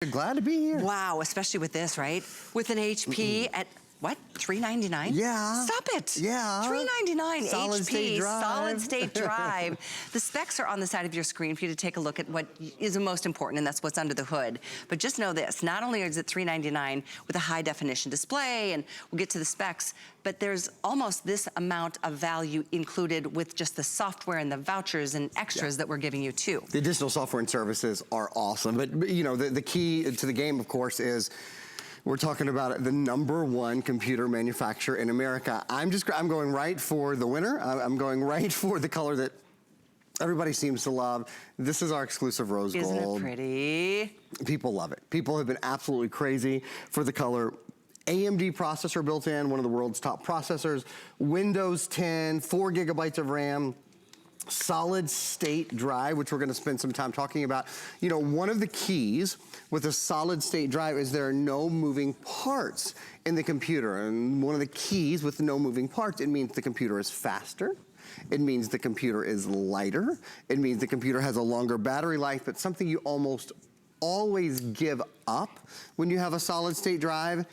Glad to be here. Wow, especially with this, right? With an HP at what? $399? Yeah. Stop it. Yeah. $399 Solid HP, state drive. solid state drive. The specs are on the side of your screen for you to take a look at what is the most important, and that's what's under the hood. But just know this, not only is it $399 with a high definition display, and we'll get to the specs, but there's almost this amount of value included with just the software and the vouchers and extras that we're giving you too. The additional software and services are awesome. But you know, the key to the game, of course, is we're talking about the #1 computer manufacturer in America. I'm going right for the winner. I'm going right for the color that everybody seems to love. This is our exclusive rose gold. Isn't it pretty? People love it. People have been absolutely crazy for the color. AMD processor built in, one of the world's top processors. Windows 10, 4 gigabytes of RAM. Solid state drive, which we're gonna spend some time talking about. You know, one of the keys with a solid state drive is there are no moving parts in the computer. And one of the keys with no moving parts, it means the computer is faster. It means the computer is lighter. It means the computer has a longer battery life, but something you almost always give up when you have a solid state drive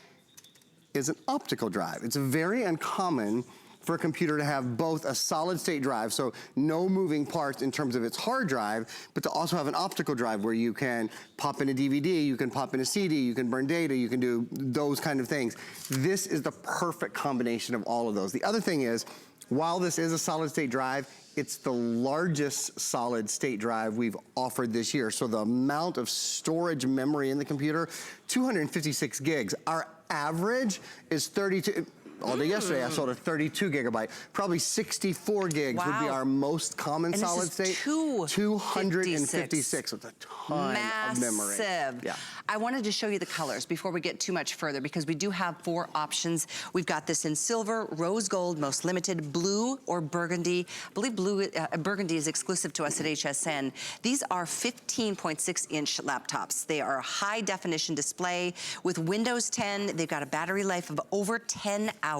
is an optical drive. It's very uncommon for a computer to have both a solid state drive, so no moving parts in terms of its hard drive, but to also have an optical drive where you can pop in a DVD, you can pop in a CD, you can burn data, you can do those kind of things. This is the perfect combination of all of those. The other thing is, while this is a solid state drive, it's the largest solid state drive we've offered this year. So the amount of storage memory in the computer, 256 gigs. Our average is 32. All day yesterday, I sold a 32 gigabyte. Probably 64 gigs would be our most common solid state. 256 with a ton of memory. Massive. Yeah. I wanted to show you the colors before we get too much further because we do have 4 options. We've got this in silver, rose gold, most limited, blue or burgundy. I believe burgundy is exclusive to us at HSN. These are 15.6-inch laptops. They are a high definition display with Windows 10. They've got a battery life of over 10 hours.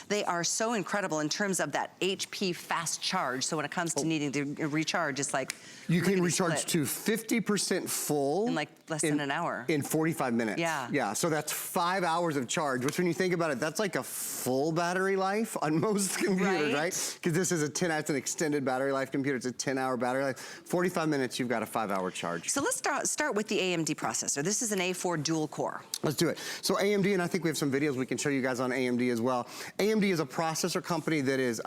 They are so incredible in terms of that HP fast charge. So when it comes to needing to recharge, it's like you can recharge to 50% full in like less than an hour. In 45 minutes. Yeah. Yeah, so that's 5 hours of charge, which when you think about it, that's like a full battery life on most computers, right? Because this is it's an extended battery life computer. It's a 10-hour battery life. 45 minutes, you've got a 5-hour charge. So let's start with the AMD processor. This is an A4 dual core. Let's do it. So AMD, and I think we have some videos we can show you guys on AMD as well. AMD is a processor company that is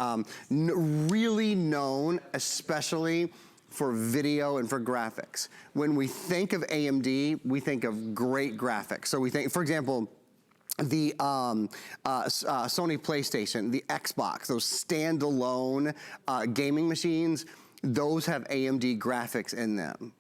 really known, especially for video and for graphics. When we think of AMD, we think of great graphics. So we think, for example, the Sony PlayStation, the Xbox, those standalone gaming machines, those have AMD graphics in them.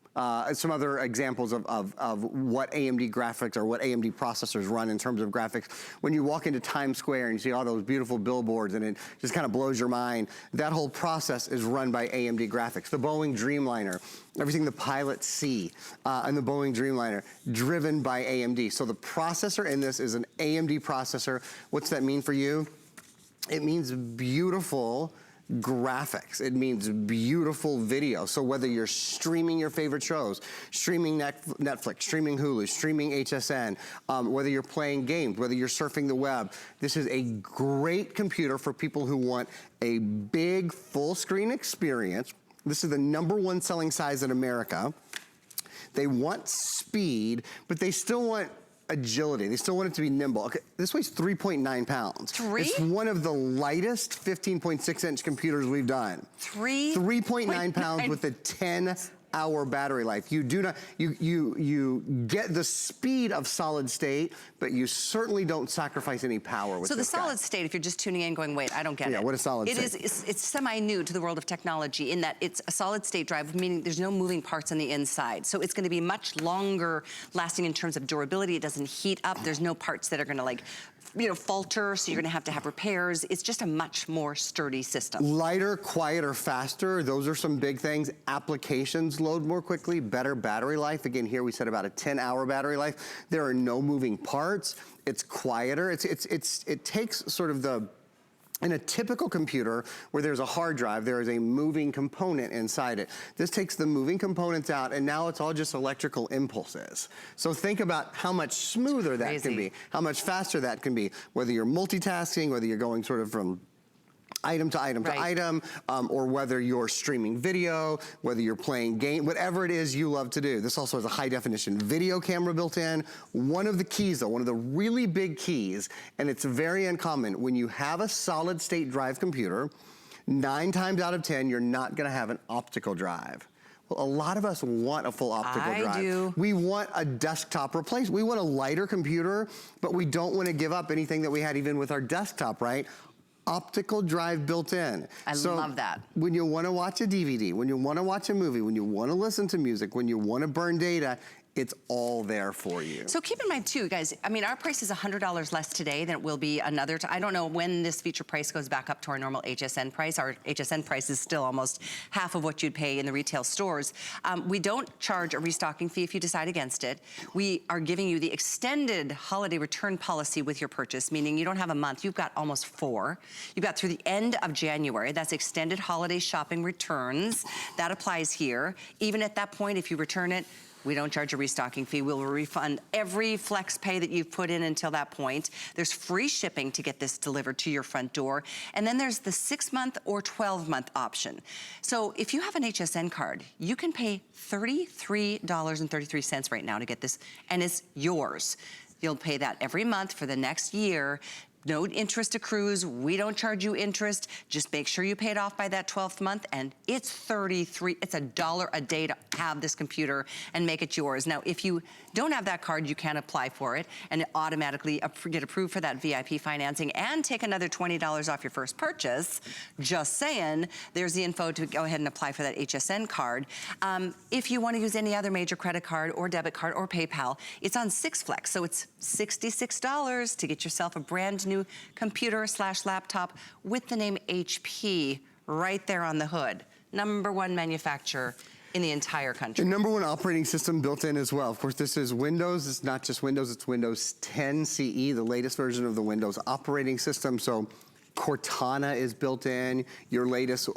Some other examples of what AMD graphics or what AMD processors run in terms of graphics. When you walk into Times Square and you see all those beautiful billboards and it just kind of blows your mind, that whole process is run by AMD graphics. The Boeing Dreamliner, everything the pilots see in the Boeing Dreamliner, driven by AMD. So the processor in this is an AMD processor. What's that mean for you? It means beautiful graphics. It means beautiful video. So whether you're streaming your favorite shows, streaming Netflix, streaming Hulu, streaming HSN, whether you're playing games, whether you're surfing the web, this is a great computer for people who want a big full screen experience. This is the #1 selling size in America. They want speed, but they still want agility. They still want it to be nimble. Okay, this weighs 3.9 pounds. It's one of the lightest 15.6-inch computers we've done. 3.9 pounds with a 10-hour battery life. You do not, you get the speed of solid state, but you certainly don't sacrifice any power with this. So the solid state, if you're just tuning in going, wait, I don't get it. Yeah, what is solid state? It's semi-new to the world of technology in that it's a solid state drive, meaning there's no moving parts on the inside. So it's gonna be much longer lasting in terms of durability. It doesn't heat up. There's no parts that are gonna like, you know, falter, so you're gonna have repairs. It's just a much more sturdy system. Lighter, quieter, faster. Those are some big things. Applications load more quickly, better battery life. Again, here we said about a 10-hour battery life. There are no moving parts. It's quieter. It takes sort of the In a typical computer where there's a hard drive, there is a moving component inside it. This takes the moving components out, and now it's all just electrical impulses. So think about how much smoother that can be, how much faster that can be, whether you're multitasking, whether you're going sort of from item to item to item, or whether you're streaming video, whether you're playing game, whatever it is you love to do. This also has a high definition video camera built in. One of the keys though, one of the really big keys, and it's very uncommon, when you have a solid state drive computer, 9 times out of 10, you're not gonna have an optical drive. Well, a lot of us want a full optical drive. I do. We want a desktop replacement. We want a lighter computer, but we don't want to give up anything that we had even with our desktop, right? Optical drive built in. I love that. When you want to watch a DVD, when you want to watch a movie, when you want to listen to music, when you want to burn data, it's all there for you. So keep in mind too, guys, I mean, our price is $100 less today than it will be another time. I don't know when this feature price goes back up to our normal HSN price. Our HSN price is still almost half of what you'd pay in the retail stores. We don't charge a restocking fee if you decide against it. We are giving you the extended holiday return policy with your purchase, meaning you don't have a month, you've got almost 4. You've got through the end of January. That's extended holiday shopping returns. That applies here. Even at that point, if you return it, we don't charge a restocking fee. We'll refund every flex pay that you've put in until that point. There's free shipping to get this delivered to your front door. And then there's the 6-month or 12-month option. So if you have an HSN card, you can pay $33.33 right now to get this, and it's yours. You'll pay that every month for the next year. No interest accrues. We don't charge you interest. Just make sure you pay it off by that 12th month, and it's $1 a day to have this computer and make it yours. Now, if you don't have that card, you can apply for it and automatically get approved for that VIP financing and take another $20 off your first purchase. Just saying, there's the info to go ahead and apply for that HSN card. If you want to use any other major credit card or debit card or PayPal, it's on 6Flex, so it's $66 to get yourself a brand new computer/laptop with the name HP right there on the hood. #1 manufacturer in the entire country. The #1 operating system built in as well. Of course, this is Windows. It's not just Windows, it's Windows 10 CE, the latest version of the Windows operating system. So Cortana is built in. Your latest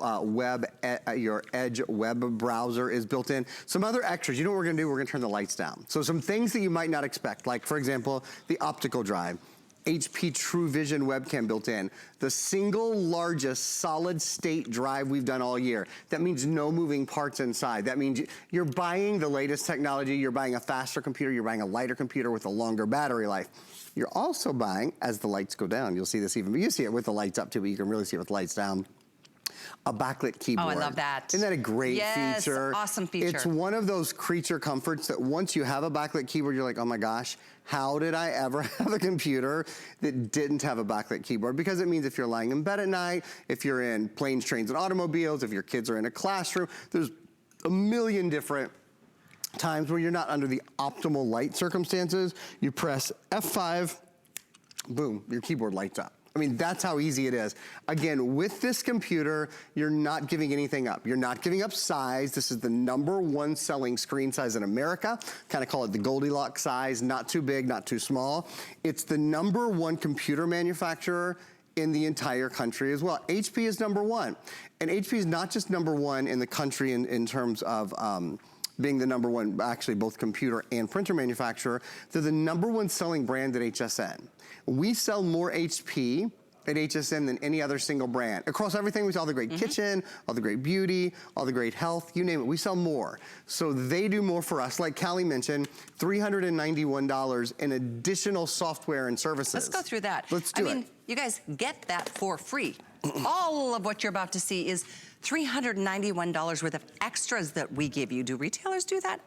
your Edge web browser is built in. Some other extras. You know what we're gonna do? We're gonna turn the lights down. So some things that you might not expect, like for example, the optical drive. HP True Vision webcam built in. The single largest solid state drive we've done all year. That means no moving parts inside. That means you're buying the latest technology, you're buying a faster computer, you're buying a lighter computer with a longer battery life. You're also buying, as the lights go down, you'll see this even, but you see it with the lights up too, but you can really see it with the lights down. A backlit keyboard. Oh, I love that. Isn't that a great feature? Yes, awesome feature. It's one of those creature comforts that once you have a backlit keyboard, you're like, oh my gosh, how did I ever have a computer that didn't have a backlit keyboard? Because it means if you're lying in bed at night, if you're in planes, trains, and automobiles, if your kids are in a classroom, there's a million different times where you're not under the optimal light circumstances. You press F5, boom, your keyboard lights up. I mean, that's how easy it is. Again, with this computer, you're not giving anything up. You're not giving up size. This is the #1 selling screen size in America. Kind of call it the Goldilocks size, not too big, not too small. It's the #1 computer manufacturer in the entire country as well. HP is #1. And HP is not just #1 in the country in terms of being the #1, actually both computer and printer manufacturer. They're the #1 selling brand at HSN. We sell more HP at HSN than any other single brand. Across everything, we sell all the great kitchen, all the great beauty, all the great health, you name it, we sell more. So they do more for us. Like Callie mentioned, $391 in additional software and services. Let's go through that. Let's do it. I mean, you guys get that for free. All of what you're about to see is $391 worth of extras that we give you. Do retailers do that?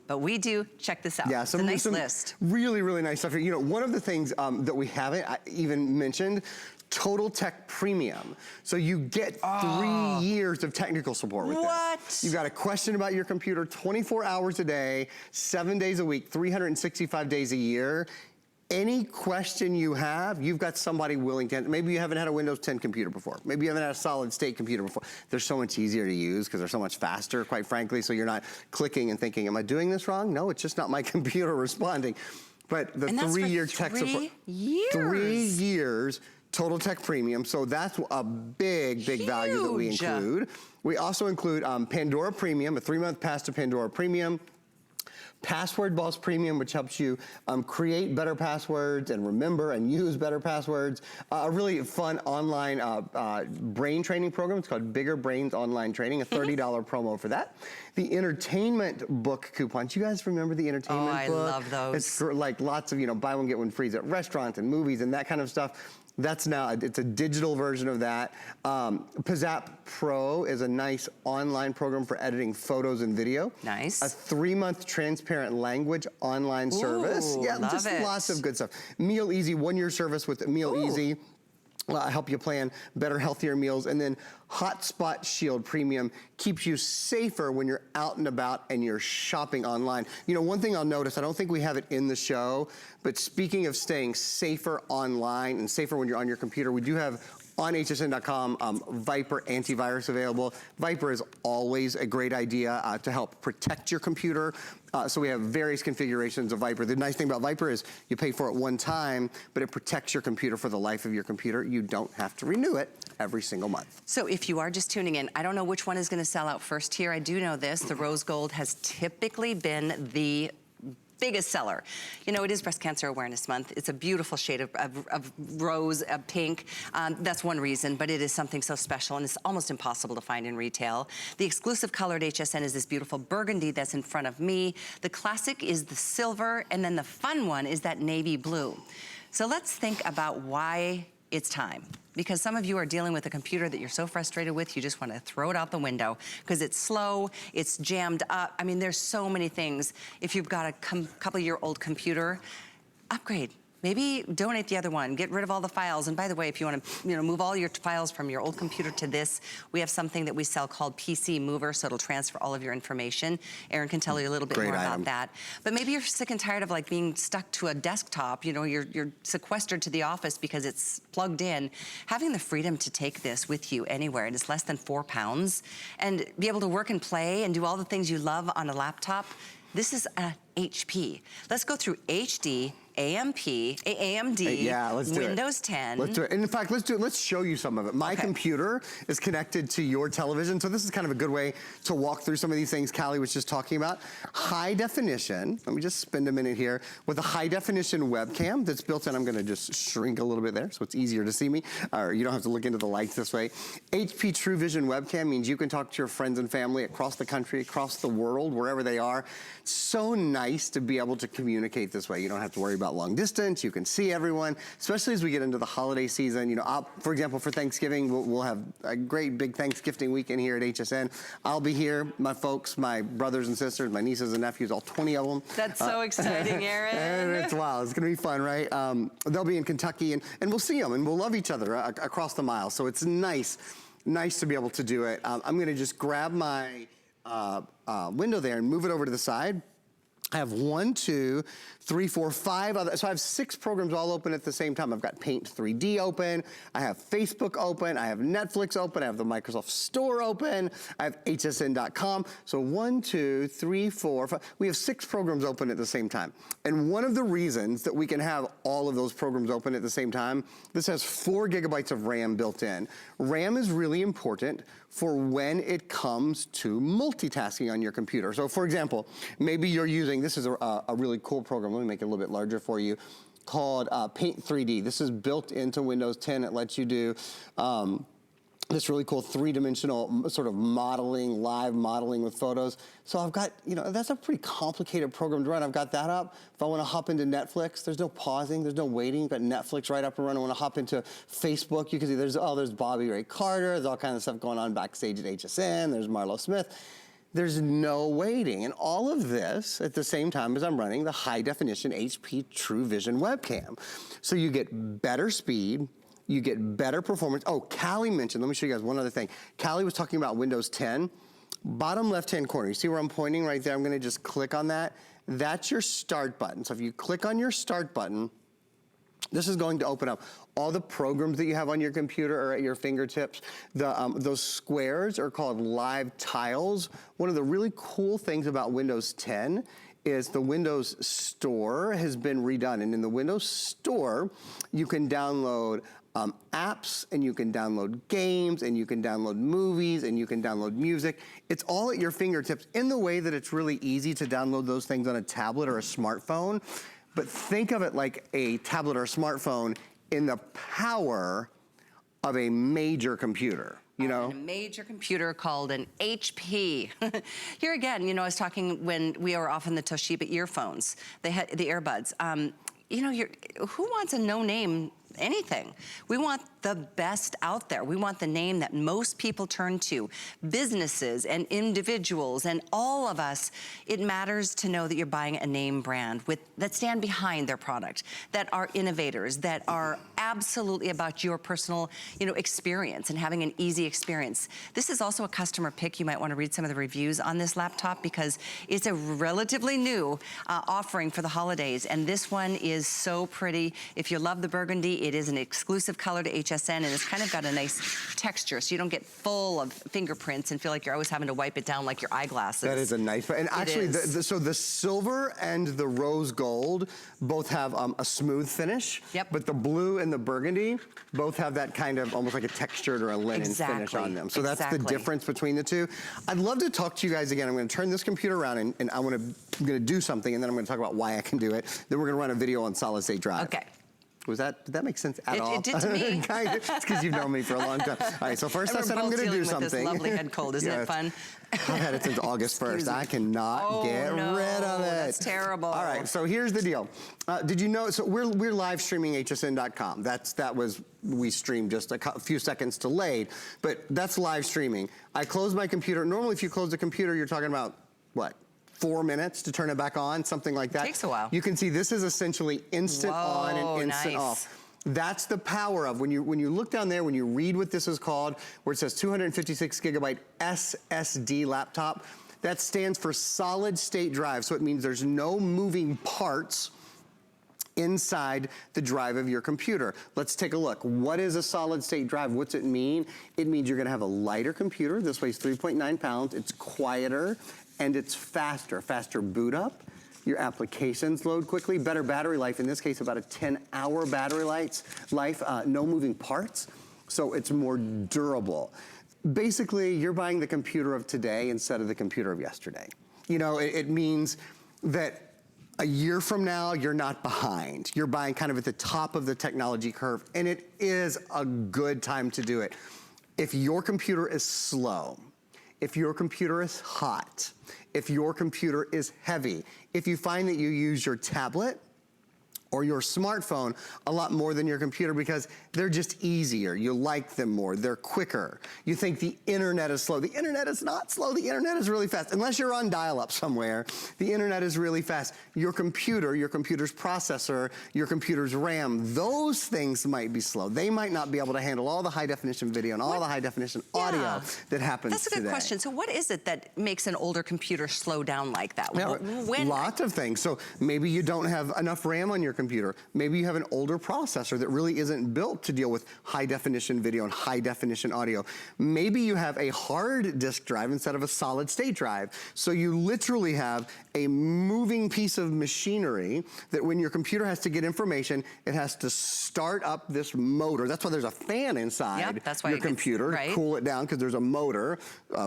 But we do. Check this out. Yeah, it's a nice list. Really, really nice stuff here. You know, one of the things that we haven't even mentioned, Total Tech Premium. So you get 3 years of technical support with this. You've got a question about your computer 24 hours a day, 7 days a week, 365 days a year. Any question you have, you've got somebody willing to, maybe you haven't had a Windows 10 computer before. Maybe you haven't had a solid state computer before. They're so much easier to use because they're so much faster, quite frankly, so you're not clicking and thinking, am I doing this wrong? No, it's just not my computer responding. But the 3-year tech support. 3 years. 3 years Total Tech Premium, so that's a big value that we Huge. include. We also include Pandora Premium, a 3-month pass to Pandora Premium. Password Boss Premium, which helps you create better passwords and remember and use better passwords. A really fun online brain training program. It's called Bigger Brains Online Training, a $30 promo for that. The entertainment book coupons. You guys remember the entertainment book? Oh, I love those. It's like lots of, buy one, get one free at restaurants and movies and that kind of stuff. That's now, it's a digital version of that. Pizzap Pro is a nice online program for editing photos and video. Nice. A 3-month transparent language online service. Yeah, love just it. lots of good stuff. Meal Easy, 1-year service with Meal Easy. Help you plan better, healthier meals. And then Hotspot Shield Premium keeps you safer when you're out and about and you're shopping online. One thing I'll notice, I don't think we have it in the show, but speaking of staying safer online and safer when you're on your computer, we do have on hsn.com Viper antivirus available. Viper is always a great idea to help protect your computer. So we have various configurations of Viper. The nice thing about Viper is you pay for it one time, but it protects your computer for the life of your computer. You don't have to renew it every single month. So if you are just tuning in, I don't know which one is going to sell out first here. I do know this, the rose gold has typically been the biggest seller. It is Breast Cancer Awareness Month. It's a beautiful shade of rose, pink. That's one reason, but it is something so special and it's almost impossible to find in retail. The exclusive color at HSN is this beautiful burgundy that's in front of me. The classic is the silver, and then the fun one is that navy blue. So let's think about why it's time. Because some of you are dealing with a computer that you're so frustrated with, you just want to throw it out the window because it's slow, it's jammed up. I mean, there's so many things. If you've got a couple-year-old computer, upgrade. Maybe donate the other one, get rid of all the files. And by the way, if you want to move all your files from your old computer to this, we have something that we sell called PC Mover, so it'll transfer all of your information. Aaron can tell you a little bit more about that. But maybe you're sick and tired of being stuck to a desktop. You're sequestered to the office because it's plugged in. Having the freedom to take this with you anywhere, and it's less than 4 pounds, and be able to work and play and do all the things you love on a laptop, this is a HP. Let's go through HD, AMD, yeah, let's do Windows 10. Let's do it. And in fact, let's do it. Let's show you some of it. My computer is connected to your television, so this is kind of a good way to walk through some of these things Callie was just talking about. High definition, let me just spend a minute here, with a high definition webcam that's built in. I'm gonna just shrink a little bit there so it's easier to see me, or you don't have to look into the lights this way. HP True Vision webcam means you can talk to your friends and family across the country, across the world, wherever they are. So nice to be able to communicate this way. You don't have to worry about long distance. You can see everyone, especially as we get into the holiday season. For example, for Thanksgiving, we'll have a great big Thanksgiving weekend here at HSN. I'll be here, my folks, my brothers and sisters, my nieces and nephews, all 20 of them. That's so exciting, Aaron. And it's wild. It's gonna be fun, right? They'll be in Kentucky and we'll see them and we'll love each other across the mile. So it's nice to be able to do it. I'm gonna just grab my window there and move it over to the side. I have 1, 2, 3, 4, 5 other, so I have 6 programs all open at the same time. I've got Paint 3D open, I have Facebook open, I have Netflix open, I have the Microsoft Store open, I have hsn.com. So 1, 2, 3, 4, 5, we have 6 programs open at the same time. And one of the reasons that we can have all of those programs open at the same time, this has 4 gigabytes of RAM built in. RAM is really important for when it comes to multitasking on your computer. So for example, maybe you're using, this is a really cool program, let me make it a little bit larger for you, called Paint 3D. This is built into Windows 10. It lets you do this really cool 3-dimensional sort of modeling, live modeling with photos. So I've got, that's a pretty complicated program to run. I've got that up. If I want to hop into Netflix, there's no pausing, there's no waiting. I've got Netflix right up and running. I want to hop into Facebook. You can see there's Bobby Ray Carter. There's all kinds of stuff going on backstage at HSN. There's Marlo Smith. There's no waiting. And all of this at the same time as I'm running the high definition HP True Vision webcam. So you get better speed, you get better performance. Oh, Callie mentioned, let me show you guys one other thing. Callie was talking about Windows 10. Bottom left-hand corner, you see where I'm pointing right there? I'm gonna just click on that. That's your start button. So if you click on your start button, this is going to open up all the programs that you have on your computer or at your fingertips. Those squares are called live tiles. One of the really cool things about Windows 10 is the Windows Store has been redone. And in the Windows Store, you can download apps, and you can download games, and you can download movies, and you can download music. It's all at your fingertips in the way that it's really easy to download those things on a tablet or a smartphone. But think of it like a tablet or a smartphone in the power of a major computer. You know? A major computer called an HP. Here again, you know, I was talking when we were off in the Toshiba earphones, they had the earbuds. You know, who wants a no-name anything? We want the best out there. We want the name that most people turn to. Businesses and individuals and all of us, it matters to know that you're buying a name brand that stand behind their product, that are innovators, that are absolutely about your personal, you know, experience and having an easy experience. This is also a customer pick. You might want to read some of the reviews on this laptop because it's a relatively new offering for the holidays. And this one is so pretty. If you love the burgundy, it is an exclusive color to HSN, and it's kind of got a nice texture, so you don't get full of fingerprints and feel like you're always having to wipe it down like your eyeglasses. That is a nice, and actually, so the silver and the rose gold both have a smooth finish. Yep. But the blue and the burgundy both have that kind of almost like a textured or a linen finish on them. So that's the difference between the two. I'd love to talk to you guys again. I'm going to turn this computer around, and I'm going to do something, and then I'm going to talk about why I can do it. Then we're going to run a video on solid state drive. Okay. Did that make sense at all? It did to me. Kind of. It's because you've known me for a long time. All right, so first I said I'm going to do something. With this lovely head cold, isn't it fun? I've had it since August 1st. I cannot get rid of it. That's terrible. All right, so here's the deal. Did you know, so we're live streaming hsn.com. We streamed just a few seconds delayed, but that's live streaming. I closed my computer. Normally if you close the computer, you're talking about, what? 4 minutes to turn it back on, something like that. Takes a while. You can see this is essentially instant on and instant off. That's the power of when you look down there, when you read what this is called, where it says 256 gigabyte SSD laptop, that stands for solid state drive. So it means there's no moving parts inside the drive of your computer. Let's take a look. What is a solid state drive? What's it mean? It means you're gonna have a lighter computer. This weighs 3.9 pounds. It's quieter and it's faster boot up. Your applications load quickly, better battery life. In this case, about a 10-hour battery life, no moving parts. So it's more durable. Basically, you're buying the computer of today instead of the computer of yesterday. You know, it means that a year from now, you're not behind. You're buying kind of at the top of the technology curve, and it is a good time to do it. If your computer is slow, if your computer is hot, if your computer is heavy, if you find that you use your tablet or your smartphone a lot more than your computer because they're just easier. You like them more, they're quicker. You think the internet is slow. The internet is not slow, the internet is really fast. Unless you're on dial-up somewhere, the internet is really fast. Your computer's processor, your computer's RAM, those things might be slow. They might not be able to handle all the high definition video and all the high definition audio that happens today. That's a good question. So what is it that makes an older computer slow down like that? Now, lots of things. So maybe you don't have enough RAM on your computer. Maybe you have an older processor that really isn't built to deal with high definition video and high definition audio. Maybe you have a hard disk drive instead of a solid state drive. So you literally have a moving piece of machinery that when your computer has to get information, it has to start up this motor. That's why there's a fan inside your computer to cool it down, because there's a motor.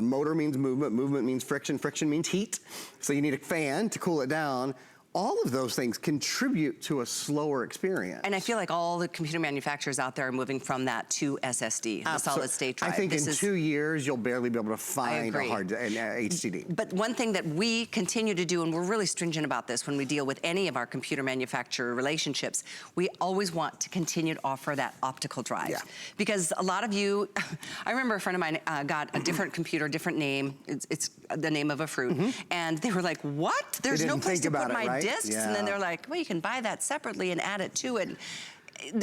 Motor means movement, movement means friction, friction means heat. So you need a fan to cool it down. All of those things contribute to a slower experience. And I feel like all the computer manufacturers out there are moving from that to SSD, the solid state drive. I think in 2 years, you'll barely be able to find a hard HDD. But one thing that we continue to do, and we're really stringent about this when we deal with any of our computer manufacturer relationships, we always want to continue to offer that optical drive. Yeah. Because a lot of you, I remember a friend of mine got a different computer, different name. It's the name of a fruit. And they were like, what? There's no place to put my discs, and then they're like, well, you can buy that separately and add it to it.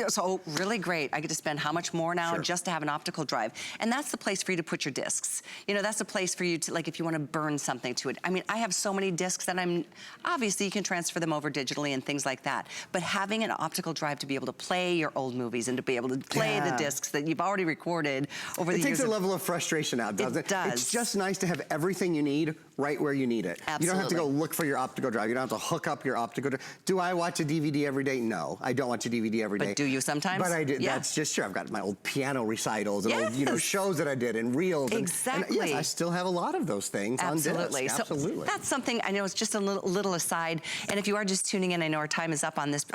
So really great. I get to spend how much more now just to have an optical drive. And that's the place for you to put your discs. You know, that's the place for you to, like, if you want to burn something to it. I mean, I have so many discs that obviously you can transfer them over digitally and things like that. But having an optical drive to be able to play your old movies and to be able to play the discs that you've already recorded over the years. It takes a level of frustration out, doesn't it? It does. It's just nice to have everything you need right where you need it. Absolutely. You don't have to go look for your optical drive. You don't have to hook up your optical drive. Do I watch a DVD every day? No, I don't watch a DVD every day. But do you sometimes? But I do. Yeah. That's just true. I've got my old piano recitals and old, Yes. shows that I did and reels. Exactly. And yes, I still have a lot of those things on disc. Absolutely. So that's something, I know it's just a little aside, and if you are just tuning in, I know our time is up on this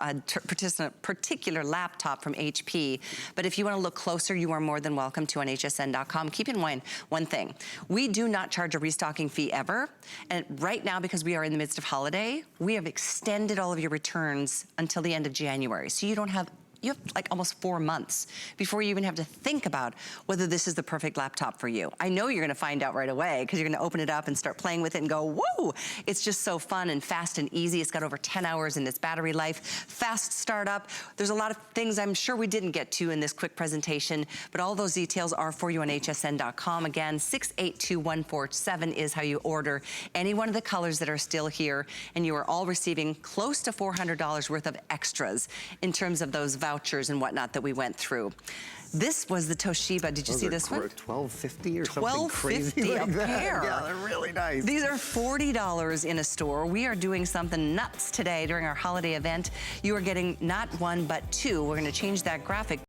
particular laptop from HP, but if you want to look closer, you are more than welcome to on hsn.com. Keep in mind one thing, we do not charge a restocking fee ever, and right now, because we are in the midst of holiday, we have extended all of your returns until the end of January, so you have like almost 4 months before you even have to think about whether this is the perfect laptop for you. I know you're gonna find out right away because you're gonna open it up and start playing with it and go, whoa, it's just so fun and fast and easy. It's got over 10 hours in its battery life, fast startup. There's a lot of things I'm sure we didn't get to in this quick presentation, but all those details are for you on hsn.com. Again, 682147 is how you order any one of the colors that are still here, and you are all receiving close to $400 worth of extras in terms of those vouchers and whatnot that we went through. This was the Toshiba. Did you see this one? $12.50 or something crazy like $12.50 a that. pair. Yeah, they're really nice. These are $40 in a store. We are doing something nuts today during our holiday event. You are getting not one, but two. We're going to change that graphic.